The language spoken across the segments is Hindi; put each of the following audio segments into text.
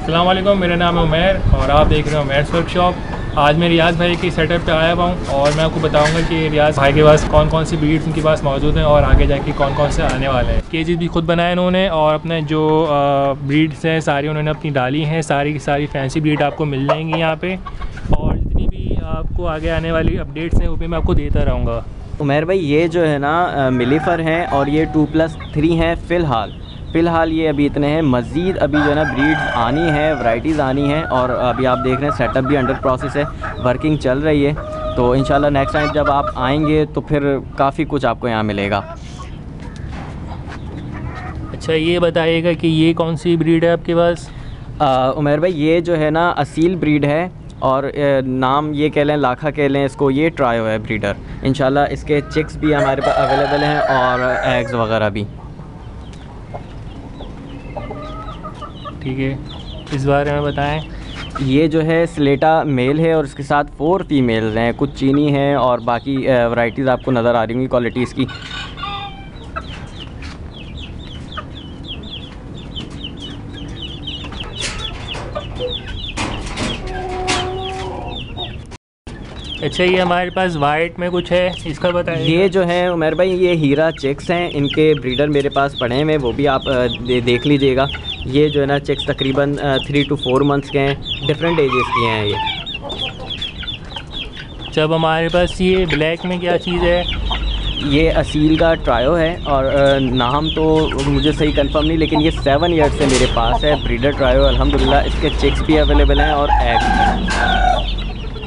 अस्सलाम वालेकुम, मेरा नाम है उमैर और आप देख रहे हो उमैर्स वर्कशॉप। आज मैं रियाज़ भाई की सेटअप पे आया हुआ हूँ और मैं आपको बताऊंगा कि रियाज़ भाई के पास कौन कौन सी ब्रीड्स उनके पास मौजूद हैं और आगे जाके कौन कौन से आने वाले हैं। केजेस भी खुद बनाए इन्होंने और अपने जो ब्रीड्स हैं सारी उन्होंने अपनी डाली हैं। सारी की सारी फैंसी ब्रीड आपको मिल जाएंगी यहाँ पर और जितनी भी आपको आगे आने वाली अपडेट्स हैं वो भी मैं आपको देता रहूँगा। उमैर भाई ये जो है ना मिलीफ़र हैं और ये 2+3 हैं फ़िलहाल ये अभी इतने हैं। मज़ीद अभी जो है ना ब्रीड्स आनी है, वैराइटीज़ आनी हैं और अभी आप देख रहे हैं सेटअप भी अंडर प्रोसेस है, वर्किंग चल रही है। तो इंशाल्लाह नेक्स्ट टाइम जब आप आएंगे तो फिर काफ़ी कुछ आपको यहाँ मिलेगा। अच्छा ये बताइएगा कि ये कौन सी ब्रीड है आपके पास? उमैर भाई ये जो है ना असील ब्रीड है और नाम ये कह लें, लाखा कह लें इसको। ये ट्रायो है ब्रीडर। इंशाल्लाह इसके चिक्स भी हमारे पास अवेलेबल हैं और एग्स वगैरह भी। ठीक है, इस बारे में बताएं। ये जो है स्लेटा मेल है और इसके साथ 4 फीमेल्स हैं, कुछ चीनी हैं और बाकी वैराइटीज़ आपको नज़र आ रही होंगी क्वालिटीज़ की। अच्छा ये हमारे पास वाइट में कुछ है, इसका बताइए। ये जो है उमर भाई ये हीरा चेक्स हैं, इनके ब्रीडर मेरे पास पड़े हैं, वो भी आप देख लीजिएगा। ये जो है ना चेक्स तकरीबन 3 to 4 मंथ्स के हैं, डिफरेंट एजेस के हैं ये। जब हमारे पास ये ब्लैक में क्या चीज़ है? ये असील का ट्रायो है और नाम तो मुझे सही कंफर्म नहीं, लेकिन ये 7 ईयर्स से मेरे पास है ब्रीडर ट्रायो अल्हम्दुलिल्लाह। इसके चिक्स भी अवेलेबल हैं और एग।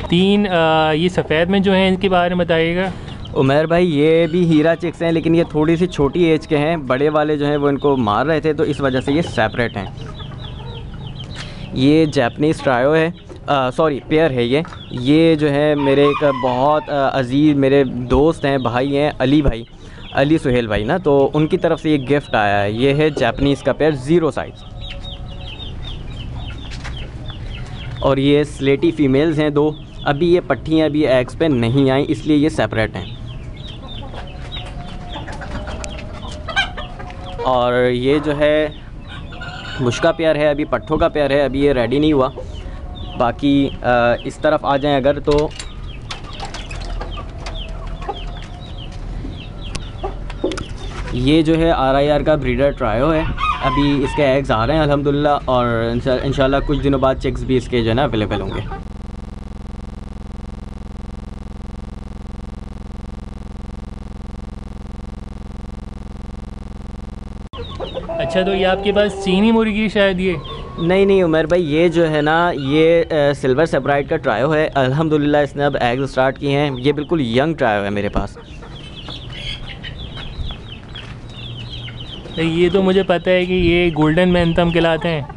3 ये सफ़ेद में जो हैं इनके बारे में बताइएगा। उमर भाई ये भी हीरा चिक्स हैं, लेकिन ये थोड़ी सी छोटी एज के हैं। बड़े वाले जो हैं वो इनको मार रहे थे तो इस वजह से ये सेपरेट हैं। ये जापानीज़ ट्रायो है, सॉरी पेयर है ये जो है मेरे एक बहुत अज़ीज़ मेरे दोस्त हैं, भाई हैं, अली सुहेल भाई ना, तो उनकी तरफ से ये गिफ्ट आया है। ये है जापानीज़ का पेयर 0 साइज़ और ये स्लेटी फ़ीमेल्स हैं 2। अभी ये पट्टियाँ अभी एग्स पे नहीं आई इसलिए ये सेपरेट हैं। और ये जो है मुश्का पेयर है, अभी पट्ठों का पेयर है, अभी ये रेडी नहीं हुआ। बाकी इस तरफ आ जाएं अगर तो ये जो है RIR का ब्रीडर ट्रायो है। अभी इसके एग्स आ रहे हैं अल्हम्दुलिल्लाह और इंशाल्लाह कुछ दिनों बाद चिक्स भी इसके जो है ना अवेलेबल होंगे। अच्छा तो ये आपके पास चीनी मुर्गी शायद ये? नहीं उमर भाई ये जो है ना ये सिल्वर सेपराइट का ट्रायो है अल्हम्दुलिल्लाह। इसने अब एग्स स्टार्ट किए हैं। ये बिल्कुल यंग ट्रायो है मेरे पास। ये तो मुझे पता है कि ये गोल्डन बैंटम कहलाते हैं।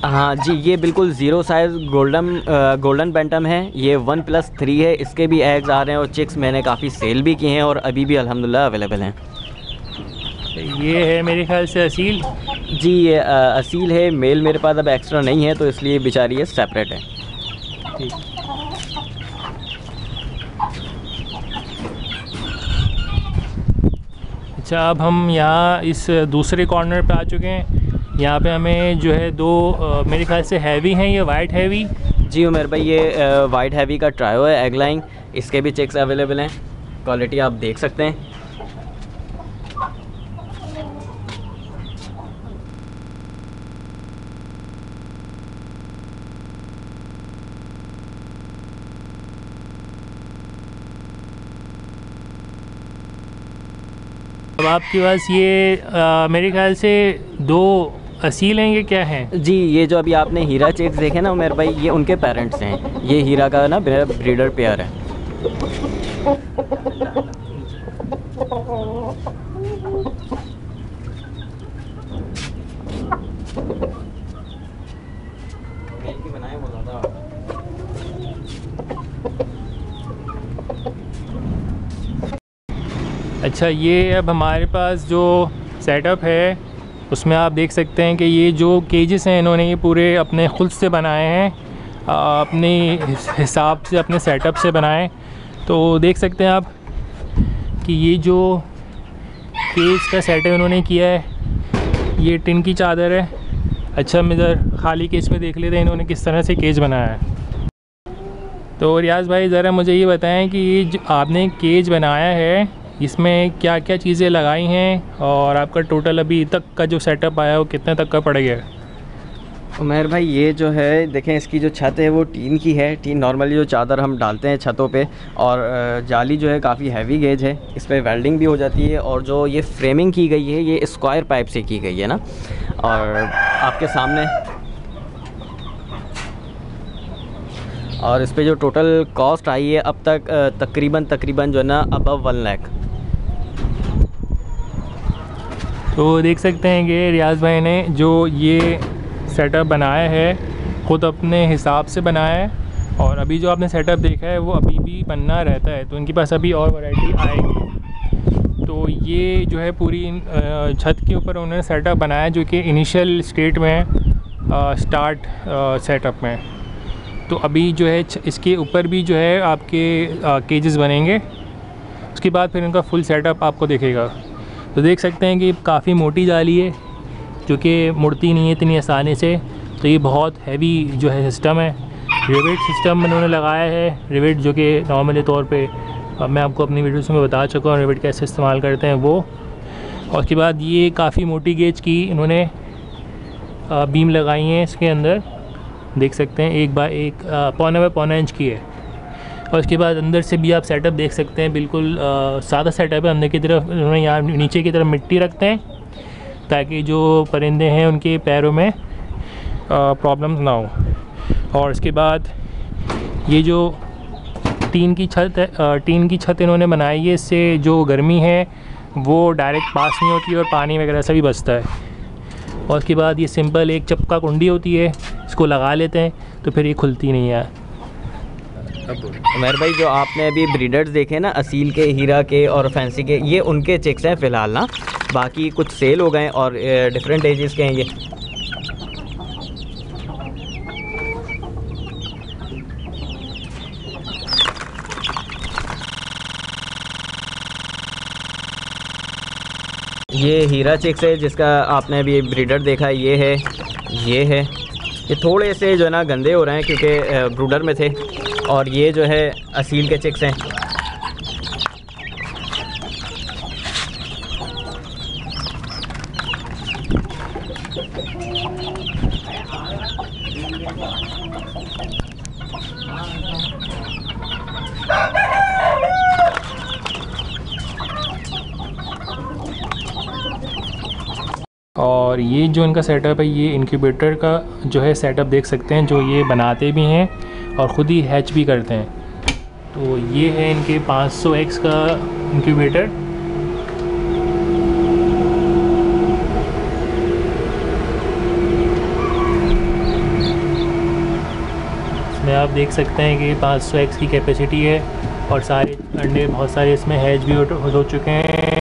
हाँ जी, ये बिल्कुल 0 साइज़ गोल्डन बैंटम है। ये 1+3 है। इसके भी एग्स आ रहे हैं और चिक्स मैंने काफ़ी सेल भी किए हैं और अभी भी अल्हम्दुलिल्लाह अवेलेबल हैं। ये है मेरे ख्याल से असील। जी ये असील है, मेल मेरे पास अब एक्स्ट्रा नहीं है तो इसलिए बेचारी ये सेपरेट है। ठीक। अच्छा अब हम यहाँ इस दूसरे कॉर्नर पे आ चुके हैं। यहाँ पे हमें जो है 2 मेरे ख्याल से हैवी हैं, ये वाइट हैवी। जी उमर भाई ये वाइट हैवी का ट्रायो है एग लाइन। इसके भी चिक्स अवेलेबल हैं, क्वालिटी आप देख सकते हैं। अब आपके पास ये मेरे ख्याल से 2 असील हैं, ये क्या हैं? जी ये जो अभी आपने हीरा चेक्स देखे ना उमर भाई, ये उनके पेरेंट्स हैं। ये हीरा का ना ब्रीडर पेयर है। अच्छा ये अब हमारे पास जो सेटअप है उसमें आप देख सकते हैं कि ये जो केजेस हैं इन्होंने ये पूरे अपने खुद से बनाए हैं, अपने हिसाब से अपने सेटअप से बनाए। तो देख सकते हैं आप कि ये जो केज का सेटअप उन्होंने किया है, ये टिन की चादर है अच्छा, हम इधर खाली केज में देख लेते हैं इन्होंने किस तरह से केज बनाया है। तो रियाज़ भाई ज़रा मुझे ये बताएं कि ये जो आपने केज बनाया है इसमें क्या क्या चीज़ें लगाई हैं और आपका टोटल अभी तक का जो सेटअप आया है वो कितने तक का पड़ गया? उमर भाई ये जो है देखें, इसकी जो छत है वो टीन की है। टीन नॉर्मली जो चादर हम डालते हैं छतों पे, और जाली जो है काफ़ी हैवी गेज है, इस पर वेल्डिंग भी हो जाती है। और जो ये फ्रेमिंग की गई है ये स्क्वायर पाइप से की गई है ना। और आपके सामने, और इस पे जो टोटल कॉस्ट आई है अब तक तकरीबन जो है ना अबव 1 लाख। तो देख सकते हैं कि रियाज़ भाई ने जो ये सेटअप बनाया है ख़ुद अपने हिसाब से बनाया है, और अभी जो आपने सेटअप देखा है वो अभी भी बनना रहता है, तो इनके पास अभी और वैरायटी आएगी। तो ये जो है पूरी छत के ऊपर उन्होंने सेटअप बनाया जो कि इनिशियल स्टेट में है, स्टार्ट सेटअप में। तो अभी जो है इसके ऊपर भी जो है आपके केजेस बनेंगे, उसके बाद फिर इनका फुल सेटअप आपको दिखेगा। तो देख सकते हैं कि काफ़ी मोटी जाली है जो कि मुड़ती नहीं है इतनी आसानी से। तो ये बहुत हैवी जो है सिस्टम है, रिवेट सिस्टम उन्होंने लगाया है। रिवेट जो कि नॉर्मली तौर पे मैं आपको अपनी वीडियोस में बता चुका हूँ रिवेट कैसे इस्तेमाल करते हैं वो। और उसके बाद ये काफ़ी मोटी गेज की इन्होंने बीम लगाई हैं इसके अंदर, देख सकते हैं 1 बाय 1 पौने बाय पौना इंच की है। और उसके बाद अंदर से भी आप सेटअप देख सकते हैं, बिल्कुल सादा सेटअप है। अंदर की तरफ उन्होंने यहाँ नीचे की तरफ मिट्टी रखते हैं ताकि जो परिंदे हैं उनके पैरों में प्रॉब्लम्स ना हो। और इसके बाद ये जो टीन की छत है, टीन की छत इन्होंने बनाई है, इससे जो गर्मी है वो डायरेक्ट पास नहीं होती और पानी वगैरह से भी बचता है। और उसके बाद ये सिंपल एक चपका कुंडी होती है, इसको लगा लेते हैं तो फिर ये खुलती नहीं है। उमर भाई जो आपने अभी ब्रीडर्स देखे ना, असील के, हीरा के और फैंसी के, ये उनके चिक्स हैं फ़िलहाल ना। बाकी कुछ सेल हो गए और डिफरेंट एजेस के हैं ये हीरा चिक्स है जिसका आपने अभी ब्रीडर देखा है, ये है। ये थोड़े से जो है ना गंदे हो रहे हैं क्योंकि ब्रूडर में थे। और ये जो है असील के चिक्स हैं। और ये जो इनका सेटअप है ये इंक्यूबेटर का जो है सेटअप देख सकते हैं, जो ये बनाते भी हैं और ख़ुद ही हैच भी करते हैं। तो ये है इनके 500x का इंक्यूबेटर। इसमें आप देख सकते हैं कि 500x की कैपेसिटी है और सारे अंडे बहुत सारे इसमें हैच भी हो चुके हैं।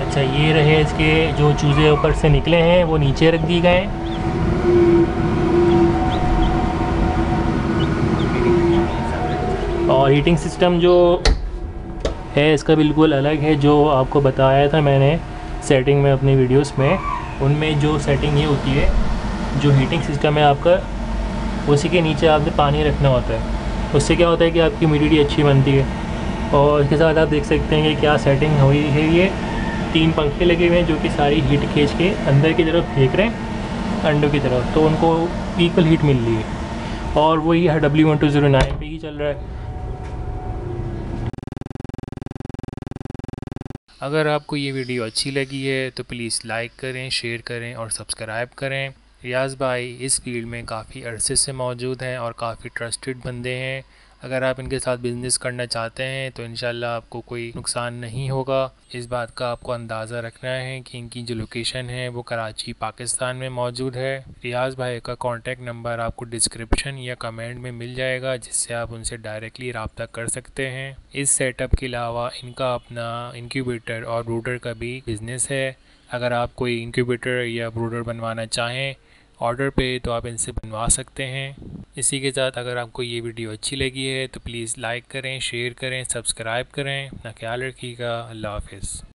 अच्छा, ये रहे इसके जो चूज़े ऊपर से निकले हैं वो नीचे रख दिए गए हैं। और हीटिंग सिस्टम जो है इसका बिल्कुल अलग है, जो आपको बताया था मैंने सेटिंग में अपनी वीडियोस में। उनमें जो सेटिंग ये होती है, जो हीटिंग सिस्टम है आपका, उसी के नीचे आपने पानी रखना होता है। उससे क्या होता है कि आपकी ह्यूमिडिटी अच्छी बनती है। और इसके साथ आप देख सकते हैं कि क्या सेटिंग हुई है। ये 3 पंखे लगे हुए हैं जो कि सारी हीट खींच के अंदर की तरफ फेंक रहे हैं अंडों की तरफ, तो उनको इक्वल हीट मिल रही है। और वही W1209 पे ही चल रहा है। अगर आपको ये वीडियो अच्छी लगी है तो प्लीज़ लाइक करें, शेयर करें और सब्सक्राइब करें। रियाज़ भाई इस फील्ड में काफ़ी अरसे से मौजूद हैं और काफ़ी ट्रस्टेड बंदे हैं। अगर आप इनके साथ बिज़नेस करना चाहते हैं तो इंशाल्लाह आपको कोई नुकसान नहीं होगा। इस बात का आपको अंदाज़ा रखना है कि इनकी जो लोकेशन है वो कराची पाकिस्तान में मौजूद है। रियाज़ भाई का कॉन्टैक्ट नंबर आपको डिस्क्रिप्शन या कमेंट में मिल जाएगा, जिससे आप उनसे डायरेक्टली रब्ता कर सकते हैं। इस सेटअप के अलावा इनका अपना इंक्यूबेटर और ब्रूडर का भी बिज़नेस है। अगर आप कोई इंक्यूबेटर या ब्रूडर बनवाना चाहें ऑर्डर पे तो आप इनसे बनवा सकते हैं। इसी के साथ अगर आपको ये वीडियो अच्छी लगी है तो प्लीज़ लाइक करें, शेयर करें, सब्सक्राइब करें। अपना ख्याल रखिएगा। अल्लाह हाफ़िज़।